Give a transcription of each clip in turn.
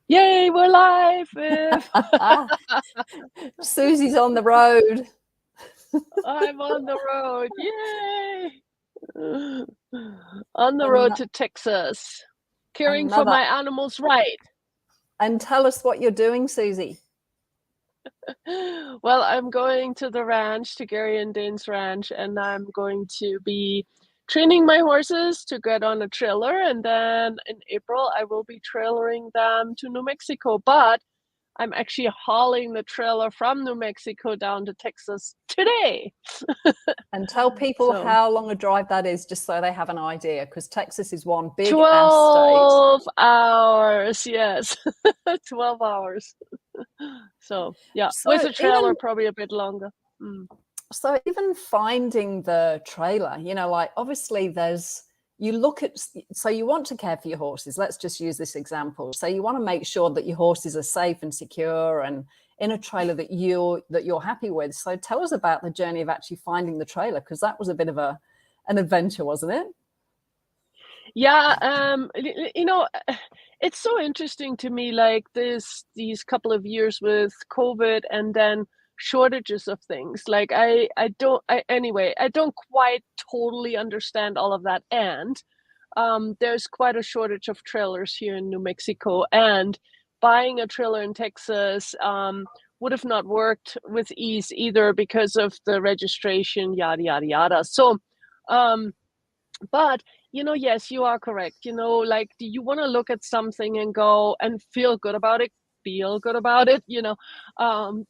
Yay, we're live. Susie's on the road. I'm on the road. Yay. On the road An- to Texas, caring for Another. my animals right. And tell us what you're doing, Susie. Well, I'm going to the ranch, to Gary and Dane's ranch, and I'm going to be training my horses to get on a trailer. And then in April, I will be trailering them to New Mexico. But I'm actually hauling the trailer from New Mexico down to Texas today. And tell people So how long a drive that is, just so they have an idea, because Texas is one big ass state. 12 hours, yes. 12 hours. So, yeah, with So a trailer, even probably a bit longer. so even finding the trailer, like obviously you look at, so you want to care for your horses. Let's just use this example. So you want to make sure that your horses are safe and secure and in a trailer that you're happy with. So tell us about the journey of actually finding the trailer, because that was a bit of an adventure, wasn't it? Yeah, it's so interesting to me, like these couple of years with COVID and then shortages of things. Like I don't quite totally understand all of that. And there's quite a shortage of trailers here in New Mexico, and buying a trailer in Texas would have not worked with ease either because of the registration, yada yada yada. So, um, but yes, you are correct. Like, do you want to look at something and go and feel good about it? Feel good about it,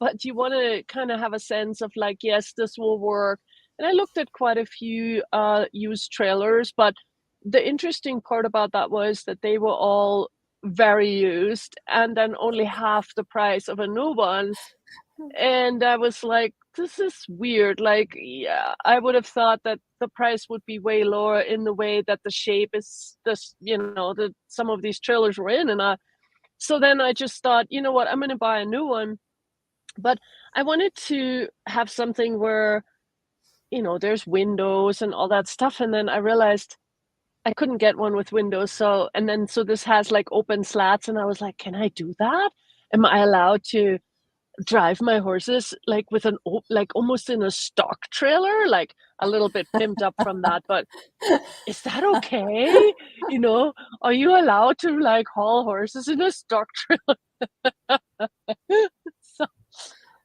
but you want to kind of have a sense of like, yes, this will work. And I looked at quite a few used trailers, but the interesting part about that was that they were all very used and then only half the price of a new one. And I was like, this is weird. Like, yeah, I would have thought that the price would be way lower in the way that the shape is this, that some of these trailers were in. So then I just thought, you know what, I'm going to buy a new one. But I wanted to have something where, there's windows and all that stuff. And then I realized I couldn't get one with windows. So this has like open slats. And I was like, can I do that? Am I allowed to drive my horses like with like almost in a stock trailer, like a little bit pimped up from that, but is that okay? Are you allowed to like haul horses in a stock trailer? so,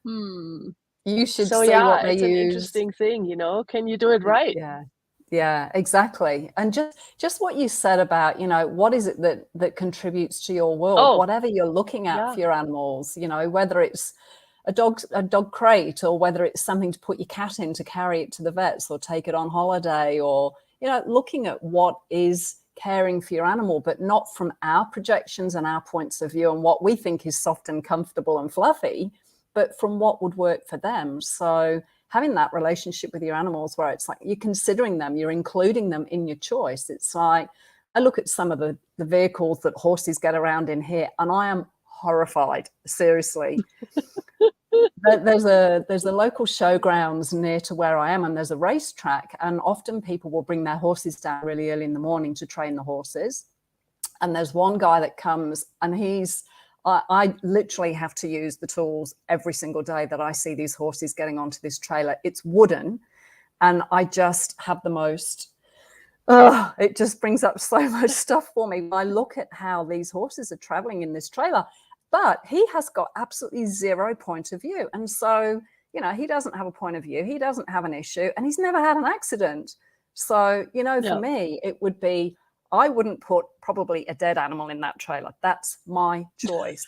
hmm. You should So see yeah, what they it's an use. interesting thing, can you do it right? Yeah, exactly. And just what you said about, what is it that contributes to your world, Oh, whatever you're looking at yeah. for your animals, whether it's a dog crate, or whether it's something to put your cat in to carry it to the vets or take it on holiday, or looking at what is caring for your animal, but not from our projections and our points of view and what we think is soft and comfortable and fluffy, but from what would work for them. So having that relationship with your animals where it's like you're considering them, you're including them in your choice. It's like, I look at some of the vehicles that horses get around in here and I am horrified, seriously. There's a local showgrounds near to where I am, and there's a racetrack, and often people will bring their horses down really early in the morning to train the horses. And there's one guy that comes, and I literally have to use the tools every single day that I see these horses getting onto this trailer. It's wooden, and I just have the most, it just brings up so much stuff for me. I look at how these horses are traveling in this trailer, but he has got absolutely zero point of view. And so, he doesn't have a point of view. He doesn't have an issue, and he's never had an accident. So, for Yeah. me, it would be, I wouldn't put probably a dead animal in that trailer. That's my choice.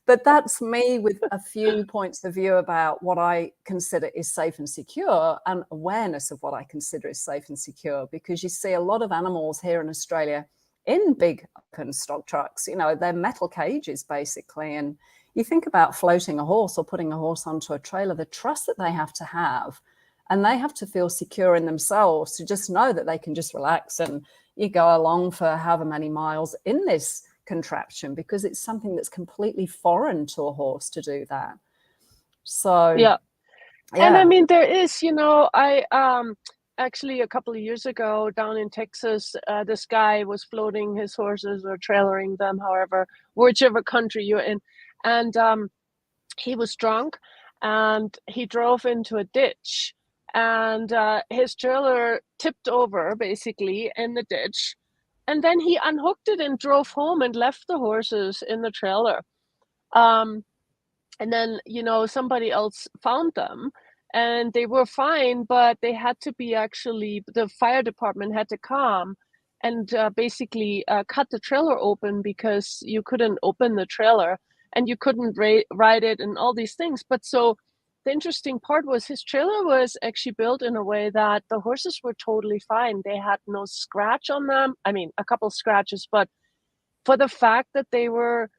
But that's me with a few points of view about what I consider is safe and secure, and awareness of what I consider is safe and secure, because you see a lot of animals here in Australia in big open stock trucks, they're metal cages basically. And you think about floating a horse or putting a horse onto a trailer, the trust that they have to have, and they have to feel secure in themselves to just know that they can just relax and you go along for however many miles in this contraption, because it's something that's completely foreign to a horse to do that. So Yeah. And I yeah. mean, there is, actually a couple of years ago down in Texas, this guy was floating his horses or trailering them, however, whichever country you're in, and he was drunk and he drove into a ditch, and his trailer tipped over basically in the ditch, and then he unhooked it and drove home and left the horses in the trailer. Um, and then, somebody else found them and they were fine, but they had to be actually, the fire department had to come and basically cut the trailer open because you couldn't open the trailer and you couldn't ride it and all these things. But so the interesting part was his trailer was actually built in a way that the horses were totally fine. They had no scratch on them. I mean, a couple scratches, but for the fact that they were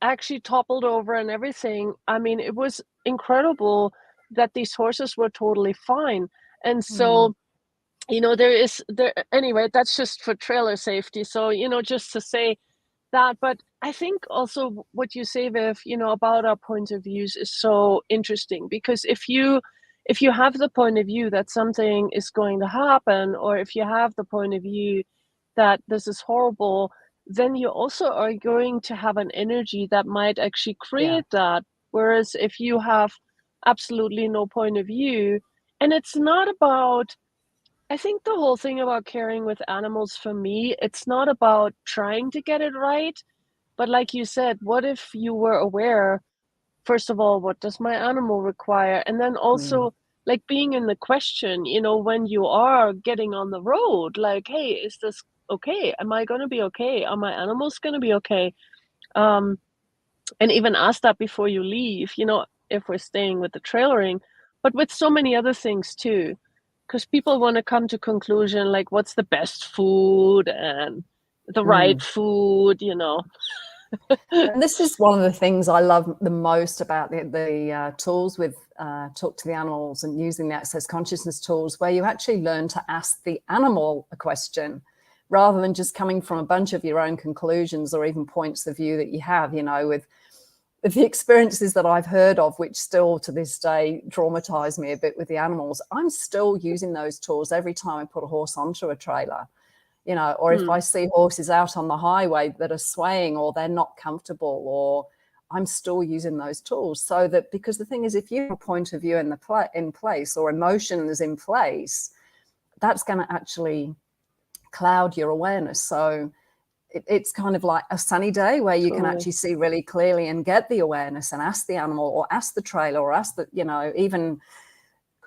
actually toppled over and everything. I mean, it was incredible that these horses were totally fine. And Mm. so, there anyway, that's just for trailer safety. So, just to say that, but I think also what you say, Viv, about our point of views is so interesting because if you have the point of view that something is going to happen, or if you have the point of view that this is horrible, then you also are going to have an energy that might actually Yeah. create that. Whereas if you have absolutely no point of view, and it's not about, I think the whole thing about caring with animals for me, it's not about trying to get it right. But like you said, what if you were aware, first of all, what does my animal require? And then Mm. also, like being in the question, when you are getting on the road, like, hey, is this okay? Am I going to be okay? Are my animals going to be okay? Um, and even ask that before you leave, if we're staying with the trailering, but with so many other things too, because people want to come to conclusion like what's the best food and the right Mm. food. And this is one of the things I love the most about the tools with Talk to the Animals and using the Access Consciousness tools, where you actually learn to ask the animal a question rather than just coming from a bunch of your own conclusions or even points of view that you have, with the experiences that I've heard of, which still to this day traumatize me a bit with the animals. I'm still using those tools every time I put a horse onto a trailer. Or if Hmm. I see horses out on the highway that are swaying or they're not comfortable, or I'm still using those tools. So that, because the thing is, if you have a point of view in place or emotions in place, that's going to actually cloud your awareness. So it's kind of like a sunny day where you can Totally. actually see really clearly and get the awareness and ask the animal or ask the trailer or ask the, even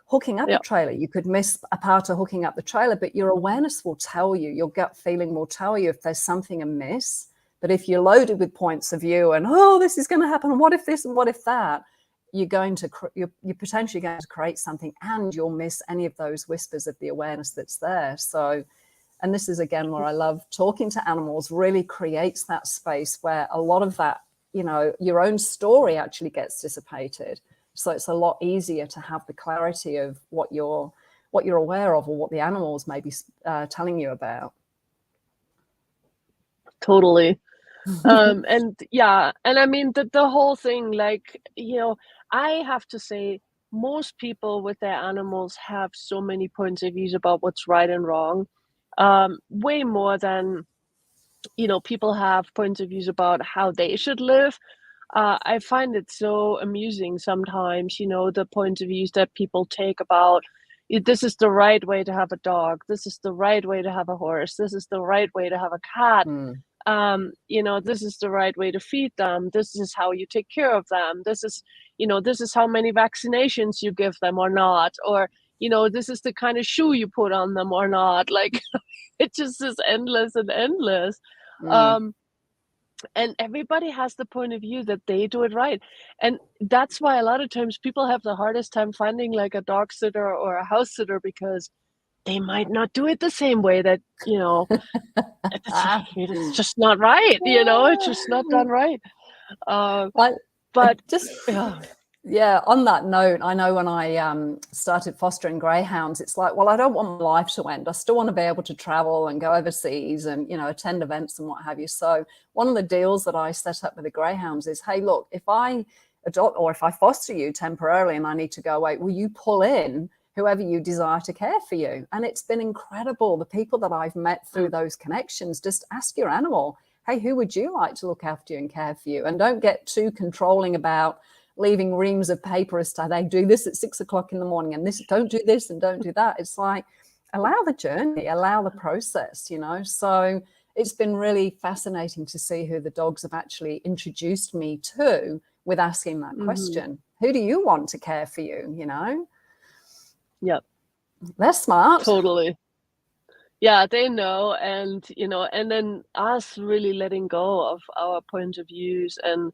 hooking up a Yeah. trailer. You could miss a part of hooking up the trailer, but your awareness will tell you, your gut feeling will tell you if there's something amiss. But if you're loaded with points of view and, oh, this is going to happen, and what if this and what if that, you're potentially going to create something, and you'll miss any of those whispers of the awareness that's there. So, and this is again where I love talking to animals, really creates that space where a lot of that, your own story actually gets dissipated. So it's a lot easier to have the clarity of what you're aware of or what the animals may be telling you about. Totally. And yeah, and I mean the whole thing, like, I have to say most people with their animals have so many points of views about what's right and wrong. Way more than, people have points of views about how they should live. I find it so amusing sometimes, the point of views that people take about this is the right way to have a dog, this is the right way to have a horse, this is the right way to have a cat. Mm. This is the right way to feed them, this is how you take care of them, this is how many vaccinations you give them or not, or this is the kind of shoe you put on them or not, like it just is endless and endless. Mm. um and everybody has the point of view that they do it right, and that's why a lot of times people have the hardest time finding like a dog sitter or a house sitter, because they might not do it the same way that it's, Ah. it's just not right, it's just not done right. uh, I, I but just yeah. Yeah, on that note, I know when I started fostering greyhounds, it's like, well, I don't want my life to end. I still want to be able to travel and go overseas and, attend events and what have you. So one of the deals that I set up with the greyhounds is, hey, look, if I adopt or if I foster you temporarily and I need to go away, will you pull in whoever you desire to care for you. And it's been incredible. The people that I've met through Mm. those connections, just ask your animal, hey, who would you like to look after you and care for you? And don't get too controlling about leaving reams of paper as to they do this at 6 o'clock in the morning and this, don't do this and don't do that. It's like, allow the journey, allow the process, you know. So it's been really fascinating to see who the dogs have actually introduced me to with asking that Mm-hmm. question. Who do you want to care for you, you know? Yep, They're smart. totally. Yeah, they know, and and then us really letting go of our point of views, and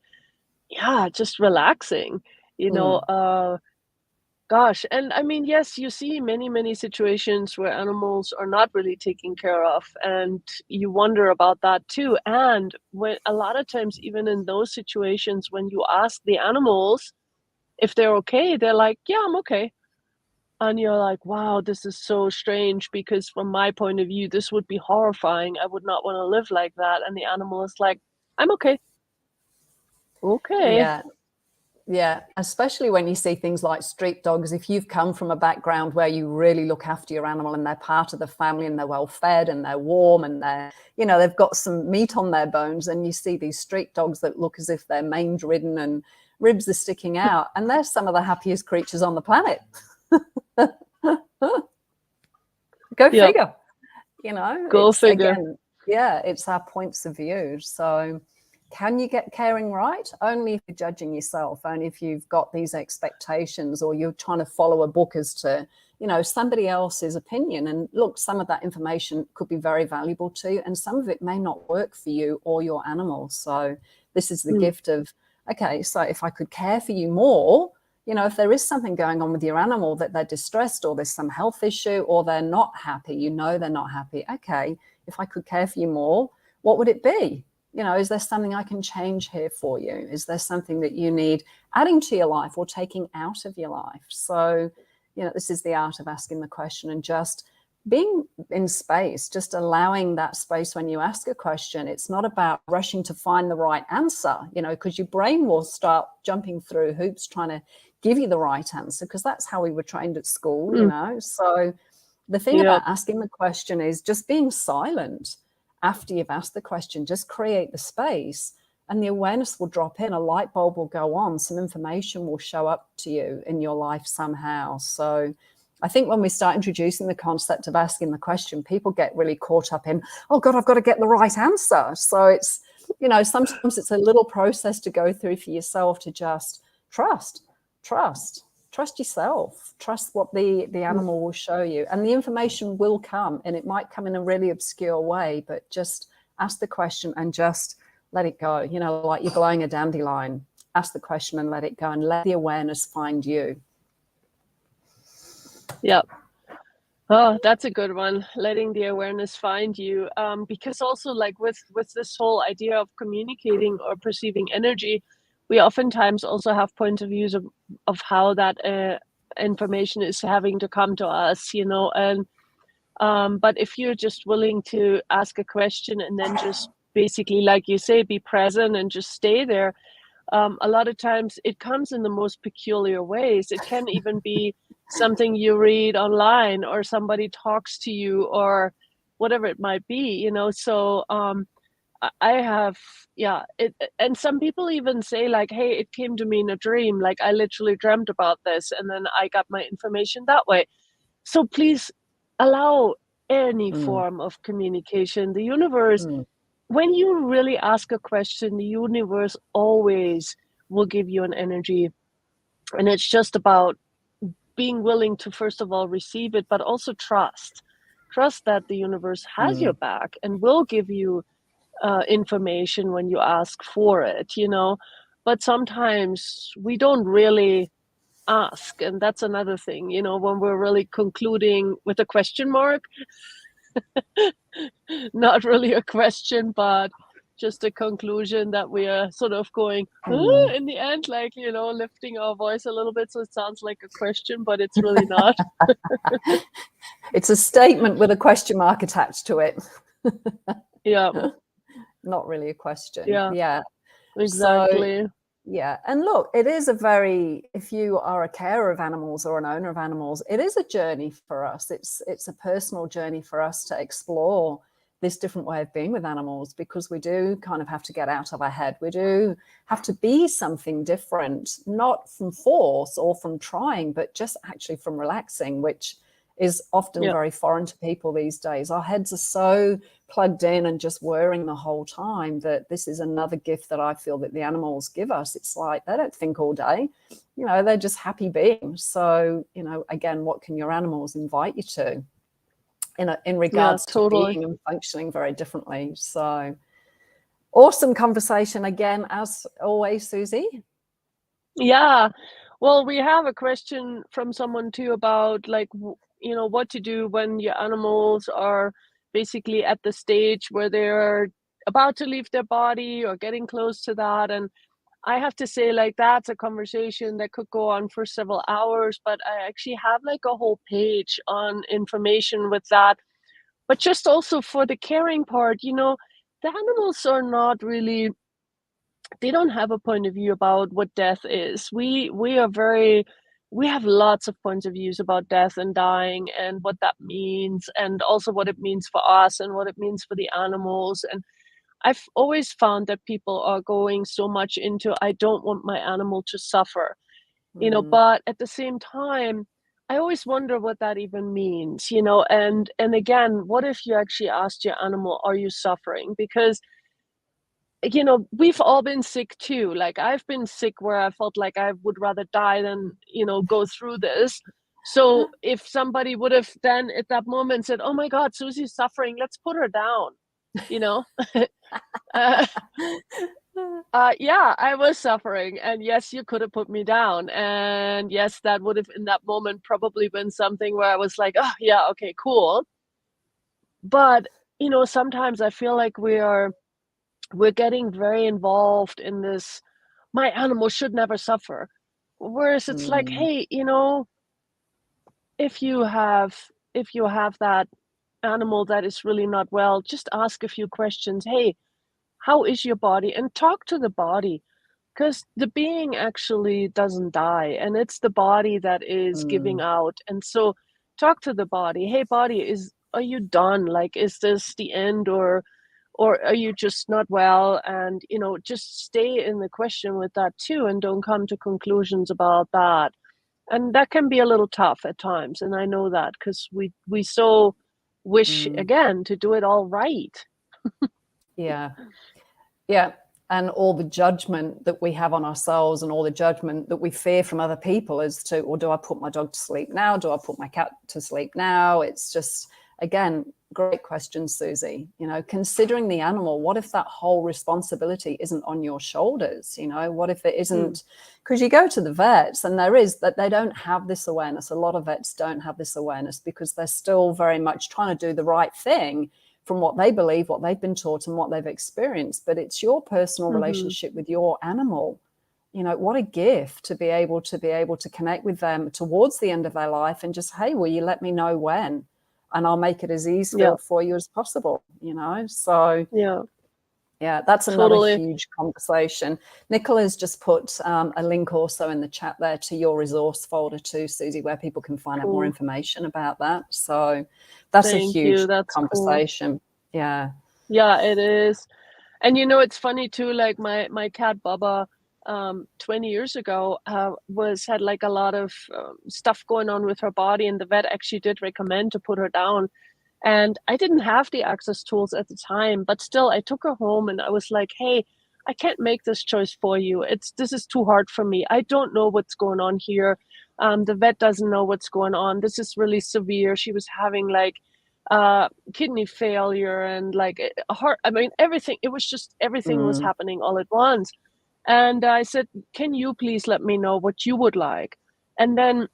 yeah, just relaxing, you know. Mm. Gosh, and I mean, yes, you see many, many situations where animals are not really taken care of, and you wonder about that too. And when a lot of times, even in those situations, when you ask the animals if they're okay, they're like, "Yeah, I'm okay." And you're like, "Wow, this is so strange because from my point of view, this would be horrifying. I would not want to live like that." And the animal is like, "I'm okay." Okay. Yeah. Yeah, especially when you see things like street dogs. If you've come from a background where you really look after your animal and they're part of the family and they're well fed and they're warm and they're, you know, they've got some meat on their bones, and you see these street dogs that look as if they're mange ridden and ribs are sticking out, and they're some of the happiest creatures on the planet. Go Yep. figure. You know, Go it's figure. again, yeah, it's our points of view. So can you get caring right? Only if you're judging yourself, only if you've got these expectations or you're trying to follow a book as to, you know, somebody else's opinion. And look, some of that information could be very valuable to you, and some of it may not work for you or your animal. So this is the Mm. gift of, okay, so if I could care for you more, you know, if there is something going on with your animal, that they're distressed or there's some health issue or they're not happy, you know, they're not happy. Okay, if I could care for you more, what would it be? You know, is there something I can change here for you? Is there something that you need adding to your life or taking out of your life? So, you know, this is the art of asking the question and just being in space, just allowing that space when you ask a question. It's not about rushing to find the right answer, you know, because your brain will start jumping through hoops trying to give you the right answer, because that's how we were trained at school, you Mm. know. So the thing about Yep. asking the question is just being silent after you've asked the question. Just create the space and the awareness will drop in, a light bulb will go on, some information will show up to you in your life somehow. So I think when we start introducing the concept of asking the question, people get really caught up in, oh God, I've got to get the right answer. So it's, you know, sometimes it's a little process to go through for yourself to just trust yourself, trust what the Mm. animal will show you, and the information will come, and it might come in a really obscure way, but just ask the question and just let it go. You know, like you're blowing a dandelion, ask the question and let it go, and let the awareness find you. Yep. Oh, that's a good one. Letting the awareness find you. Because also like with this whole idea of communicating or perceiving energy, we oftentimes also have point of views of how that information is having to come to us, you know. And but if you're just willing to ask a question and then just basically, like you say, be present and just stay there, a lot of times it comes in the most peculiar ways. It can even be something you read online or somebody talks to you or whatever it might be, you know. So I have, yeah, and some people even say like, hey, it came to me in a dream. Like I literally dreamt about this and then I got my information that way. So please allow any Mm, form of communication. The universe, mm, when you really ask a question, the universe always will give you an energy. And it's just about being willing to, first of all, receive it, but also trust. Trust that the universe has your mm, back and will give you information when you ask for it, you know. But sometimes we don't really ask. And that's another thing, you know, when we're really concluding with a question mark, not really a question, but just a conclusion that we are sort of going mm. in the end, like, you know, lifting our voice a little bit so it sounds like a question, but it's really not. It's a statement with a question mark attached to it. Yeah, Not really a question. yeah, Yeah. So exactly. Yeah. And look, it is if you are a carer of animals or an owner of animals, it is a journey for us. It's a personal journey for us to explore this different way of being with animals, because we do kind of have to get out of our head. We do have to be something different, not from force or from trying, but just actually from relaxing, which is often Yeah. very foreign to people these days. Our heads are so plugged in and just whirring the whole time that this is another gift that I feel that the animals give us. It's like they don't think all day, they're just happy beings. So, again, what can your animals invite you to in Yeah, regards to totally. being and functioning very differently? So awesome conversation again, as always, Susie. Yeah. Well, we have a question from someone too about like, what to do when your animals are basically at the stage where they're about to leave their body or getting close to that. And I have to say, like, that's a conversation that could go on for several hours, but I actually have like a whole page on information with that. But just also for the caring part, the animals are not really, they don't have a point of view about what death is. We have lots of points of views about death and dying and what that means, and also what it means for us and what it means for the animals. And I've always found that people are going so much into, I don't want my animal to suffer, Mm, but at the same time, I always wonder what that even means, and again, what if you actually asked your animal, are you suffering? Because we've all been sick too. Like, I've been sick where I felt like I would rather die than, go through this. So if somebody would have then at that moment said, "Oh my God, Susie's suffering, let's put her down," you know? uh, yeah, I was suffering, and yes, you could have put me down, and yes, that would have in that moment probably been something where I was like, "Oh yeah, okay, cool." But sometimes I feel like we're getting very involved in this, my animal should never suffer. Whereas it's like, mm, hey, if you have if you have that animal that is really not well, just ask a few questions. Hey, how is your body? And talk to the body, because the being actually doesn't die, and it's the body that is giving mm, out. And so talk to the body. Hey, body, are you done? Like, is this the end, or are you just not well? And just stay in the question with that too, and don't come to conclusions about that. And that can be a little tough at times, and I know that because we so wish mm. again to do it all right. Yeah. Yeah. And all the judgment that we have on ourselves and all the judgment that we fear from other people as to, well, do I put my dog to sleep now? Do I put my cat to sleep now? It's just, again, great question, Susie. Considering the animal, what if that whole responsibility isn't on your shoulders? What if it Mm, isn't? Because you go to the vets and there is that they don't have this awareness. A lot of vets don't have this awareness because they're still very much trying to do the right thing from what they believe, what they've been taught, and what they've experienced. But it's your personal mhm. relationship with your animal. What a gift to be able to connect with them towards the end of their life and just, hey, will you let me know when? And I'll make it as Yeah, easy for you as possible. So yeah, yeah, that's another totally. huge conversation. Nicola's just put a link also in the chat there to your resource folder too, Susie, where people can find out more Cool. information about that. So that's a Thank you. huge That's cool. conversation. Yeah. Yeah, it is. And it's funny too, like my cat Bubba, 20 years ago, was had like a lot of stuff going on with her body, and the vet actually did recommend to put her down. And I didn't have the access tools at the time, but still, I took her home and I was like, "Hey, I can't make this choice for you. This is too hard for me. I don't know what's going on here. The vet doesn't know what's going on. This is really severe." She was having like kidney failure and like a heart. I mean, everything. It was just everything was Mm, happening all at once. And I said, "Can you please let me know what you would like?" And then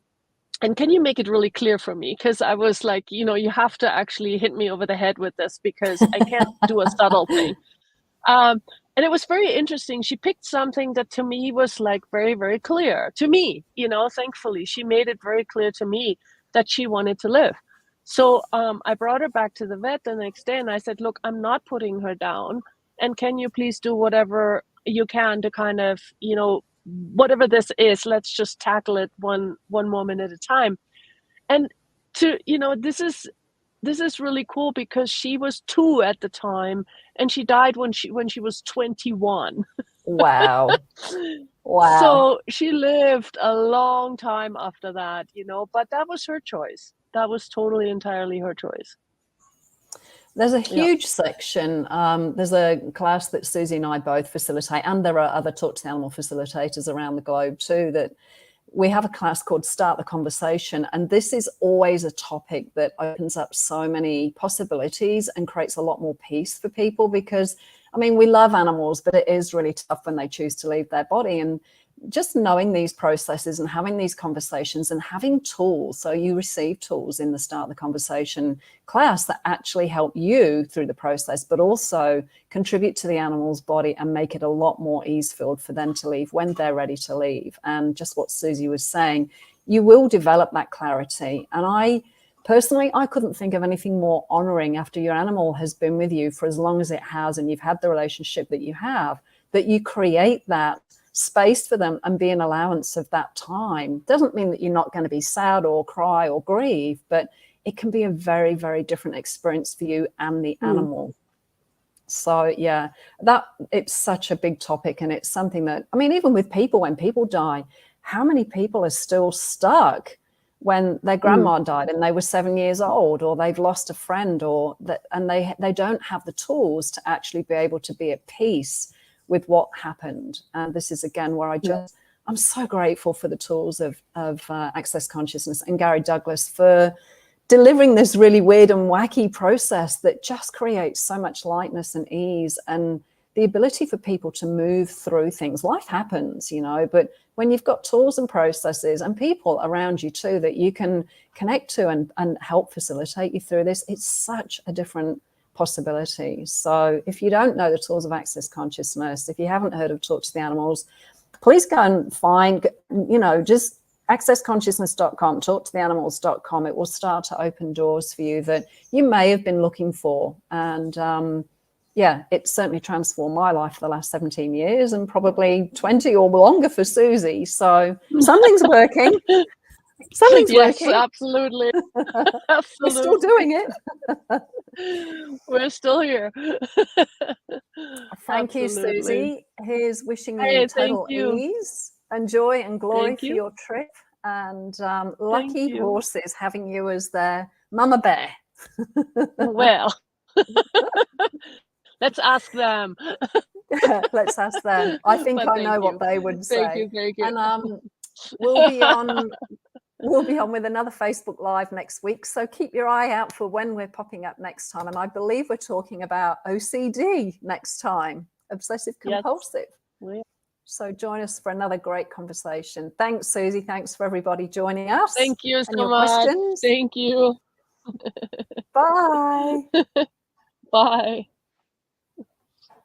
and can you make it really clear for me? Because I was like, you have to actually hit me over the head with this because I can't do a subtle thing. Um, and it was very interesting. She picked something that to me was like very, very clear to me. Thankfully, she made it very clear to me that she wanted to live. So I brought her back to the vet the next day and I said, "Look, I'm not putting her down. And can you please do whatever you can to kind of, whatever this is, let's just tackle it one moment at a time. And this is really cool because she was 2 at the time, and she died when she was 21. Wow. Wow. So she lived a long time after that, but that was her choice. That was totally entirely her choice. There's a Yeah. huge section. There's a class that Susie and I both facilitate, and there are other Talk to the Animal facilitators around the globe too, that we have a class called Start the Conversation. And this is always a topic that opens up so many possibilities and creates a lot more peace for people, because, I mean, we love animals, but it is really tough when they choose to leave their body. And just knowing these processes and having these conversations and having tools. So you receive tools in the Start the Conversation class that actually help you through the process, but also contribute to the animal's body and make it a lot more ease-filled for them to leave when they're ready to leave. And just what Susie was saying, you will develop that clarity. And I personally couldn't think of anything more honoring after your animal has been with you for as long as it has, and you've had the relationship that you have, that you create that space for them and be an allowance of that time. Doesn't mean that you're not going to be sad or cry or grieve, but it can be a very, very different experience for you and the animal. So yeah, that it's such a big topic, and it's something that, I mean, even with people, when people die, how many people are still stuck when their grandma died and they were 7 years old, or they've lost a friend, or that, and they don't have the tools to actually be able to be at peace with what happened. And this is again where I'm so grateful for the tools of Access Consciousness and Gary Douglas for delivering this really weird and wacky process that just creates so much lightness and ease and the ability for people to move through things. Life happens, but when you've got tools and processes and people around you too that you can connect to and help facilitate you through this, it's such a different possibility. So if you don't know the tools of Access Consciousness, if you haven't heard of Talk to the Animals, please go and find, just accessconsciousness.com, talktotheanimals.com. It will start to open doors for you that you may have been looking for. And it certainly transformed my life for the last 17 years and probably 20 or longer for Susie. So something's working. Something's yes, working. Absolutely. Absolutely. We're still doing it. We're still here. Thank you, Susie. Here's wishing you total ease and joy and glory for your trip, and lucky horses having you as their mama bear. Well, let's ask them. Let's ask them. I think I know what they would say. Thank you. And we'll be on with another Facebook Live next week. So keep your eye out for when we're popping up next time. And I believe we're talking about OCD next time, obsessive compulsive. Yes. So join us for another great conversation. Thanks, Susie. Thanks for everybody joining us. Thank you so your much. Questions. Thank you. Bye. Bye.